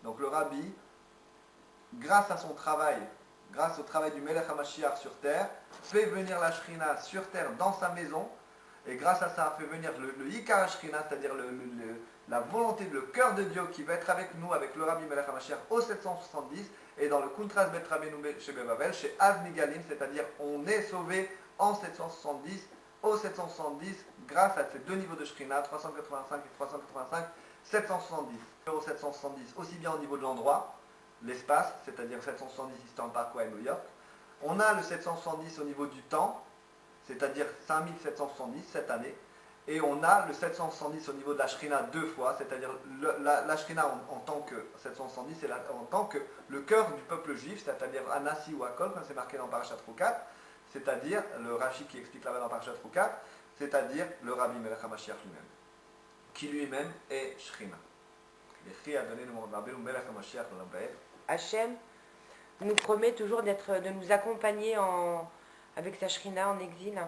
Donc le rabbi, grâce à son travail, grâce au travail du Melech HaMashiach sur terre, fait venir la Shrina sur terre dans sa maison, et grâce à ça fait venir le Yikar Shrina, c'est-à-dire la volonté, le cœur de Dieu qui va être avec nous, avec le Rabbi Melech HaMashiach au 770, et dans le Kuntras Bet Rabbeinu chez Bebavel, chez Av Migalim, c'est-à-dire on est sauvé en 770, au 770, grâce à ces deux niveaux de Shrina, 385 et 385, 770. Au 770, aussi bien au niveau de l'endroit, l'espace, c'est-à-dire 770 Eastern Parkway à New York. On a le 770 au niveau du temps, c'est-à-dire 5770 cette année. Et on a le 770 au niveau de la Shrina deux fois, c'est-à-dire la Shrina en tant que 770, c'est en tant que le cœur du peuple juif, c'est-à-dire Anassi ou Akol, comme c'est marqué dans Parashat Rukat, c'est-à-dire le Rashi qui explique là-bas dans Parashat Rukat, c'est-à-dire le Rabbi Melech HaMashiach lui-même, qui lui-même est Shrina. Hachem nous promet toujours de nous accompagner avec sa Shrina en exil.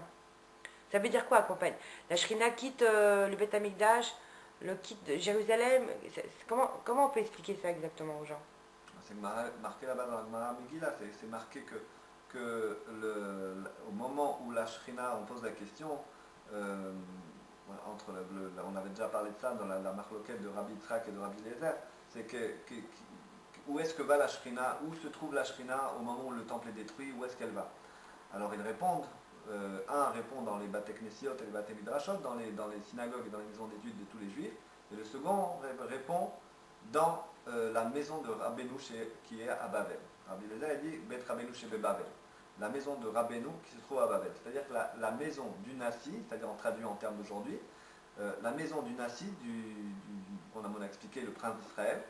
Ça veut dire quoi accompagner? La Shrina quitte le Beth Amikdash, quitte Jérusalem. Comment on peut expliquer ça exactement aux gens? C'est marqué là-bas dans la Gemara Megillah, c'est marqué au moment où la Shrina, on pose la question, on avait déjà parlé de ça dans la marloquette de Rabbi Yitzhak et de Rabbi Eliezer, c'est où est-ce que va la Shrina, où se trouve la Shrina au moment où le temple est détruit, où est-ce qu'elle va? Alors ils répondent, un répond dans les Bate Knesiot et les Bate Midrashot, dans les synagogues et dans les maisons d'études de tous les juifs, et le second répond dans la maison de Rabbeinu qui est à Bavel. Rabbi Eliezer dit Bet Rabbeinu chez Bavel, la maison de Rabbeinu qui se trouve à Bavel. C'est-à-dire que la maison du Nassi, c'est-à-dire en traduit en termes d'aujourd'hui, la maison du Nassi, on a expliqué le prince d'Israël,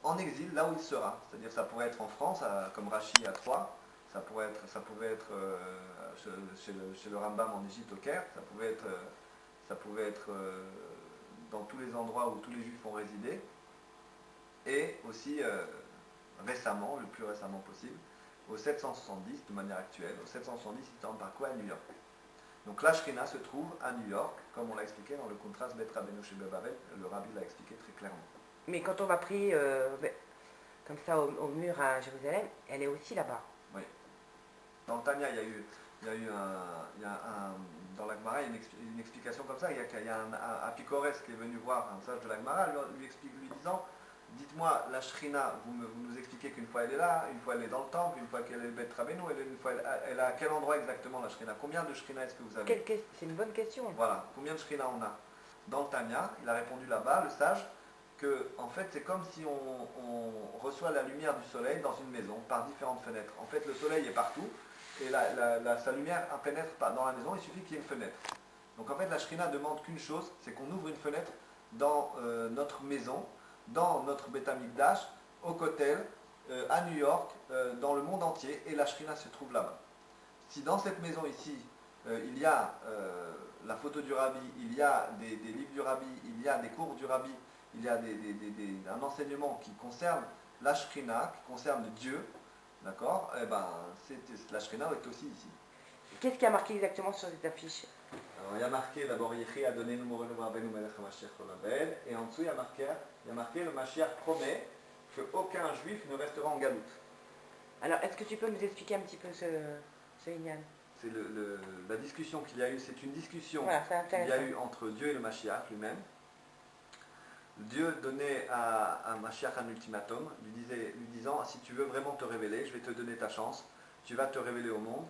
en exil, là où il sera. C'est-à-dire ça pourrait être en France, comme Rachi à Troyes, ça pouvait être chez le Rambam en Égypte au Caire, ça pouvait être dans tous les endroits où tous les juifs ont résidé, et aussi récemment, le plus récemment possible, au 770, de manière actuelle, au 770, il tente par quoi à New York. Donc la Shrina se trouve à New York, comme on l'a expliqué dans le contraste Bet Rabbeinu chez Bebavel, le rabbi l'a expliqué très clairement. Mais quand on va prier comme ça au mur à Jérusalem, elle est aussi là-bas. Oui. Dans le Tanya, il y a eu dans la Gemara, une explication comme ça. Il y a un Apicores qui est venu voir un sage de la Gemara, lui disant, dites-moi, la Shrina, vous nous expliquez qu'une fois elle est là, une fois elle est dans le temple, une fois qu'elle est le Bet Rabbeinu, une fois elle est à quel endroit exactement la Shrina? Combien de Shrina est-ce que vous avez? C'est une bonne question. Voilà, combien de Shrina on a? Dans le Tanya, il a répondu là-bas, le sage, que en fait c'est comme si on reçoit la lumière du soleil dans une maison par différentes fenêtres. En fait le soleil est partout et sa lumière pénètre pas dans la maison, il suffit qu'il y ait une fenêtre. Donc en fait la Shrina demande qu'une chose, c'est qu'on ouvre une fenêtre dans notre maison, dans notre Beth Amikdash, au Kotel, à New York, dans le monde entier, et la Shrina se trouve là-bas. Si dans cette maison ici, il y a la photo du rabbi, il y a des livres du rabbi, il y a des cours du rabbi, il y a un enseignement qui concerne la Shrina, qui concerne Dieu, d'accord? Eh ben, la Shrina est aussi ici. Qu'est-ce qui a marqué exactement sur cette affiche? Alors, il y a marqué d'abord Yechi a donné Morenu Rabbeinu Melech HaMashiach Olabel, et en dessous il y a marqué le Mashiach promet qu'aucun juif ne restera en galoute. Alors, est-ce que tu peux nous expliquer un petit peu ce Inyan? C'est la discussion qu'il y a eu, c'est une discussion voilà, qu'il y a eu entre Dieu et le Mashiach lui-même. Dieu donnait à Mashiach un ultimatum, lui disant, si tu veux vraiment te révéler, je vais te donner ta chance, tu vas te révéler au monde,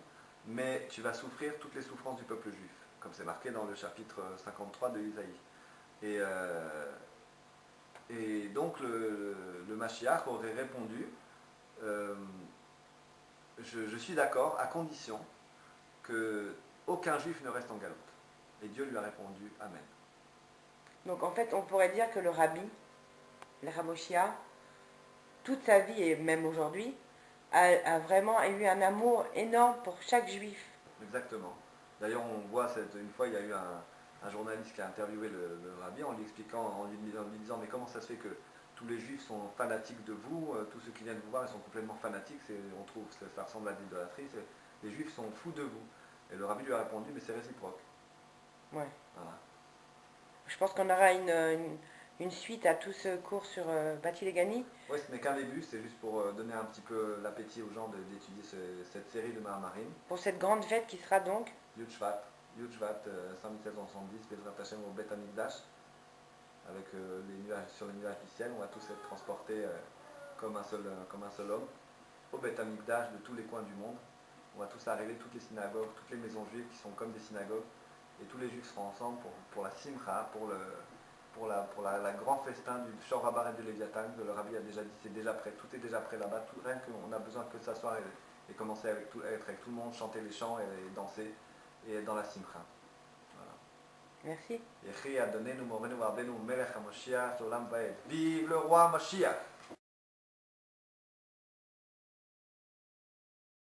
mais tu vas souffrir toutes les souffrances du peuple juif, comme c'est marqué dans le chapitre 53 de Isaïe. Et donc le Mashiach aurait répondu, je suis d'accord, à condition qu'aucun juif ne reste en galoute. Et Dieu lui a répondu, Amen. Donc en fait, on pourrait dire que le rabbi, le Ramoshia, toute sa vie et même aujourd'hui, a vraiment eu un amour énorme pour chaque juif. Exactement. D'ailleurs, on voit, une fois, il y a eu un journaliste qui a interviewé le rabbi en lui expliquant, en lui disant, mais comment ça se fait que tous les juifs sont fanatiques de vous, tous ceux qui viennent vous voir, ils sont complètement fanatiques, on trouve que ça ressemble à l'idolâtrie, les juifs sont fous de vous. Et le rabbi lui a répondu, mais c'est réciproque. Ouais. Voilà. Je pense qu'on aura une une suite à tout ce cours sur Bati Legani. Oui, ce n'est qu'un début, c'est juste pour donner un petit peu l'appétit aux gens d'étudier cette série de Mahamarim. Pour cette grande fête qui sera donc Yud Shvat, 5770, Bezrat Hashem au Bet Amikdash, avec les nuages, sur les nuages du ciel, on va tous être transportés comme un seul homme, au Bet Amikdash de tous les coins du monde. On va tous arriver, toutes les synagogues, toutes les maisons juives qui sont comme des synagogues, et tous les juifs seront ensemble pour la Simcha, pour la grand festin du Shor Rabar et de Léviathan, que le Rabbi a déjà dit, c'est déjà prêt, tout est déjà prêt là-bas, rien qu'on a besoin que de s'asseoir et commencer être avec tout le monde, chanter les chants et danser, et être dans la Simcha. Voilà. Merci. Vive le roi Mashiach.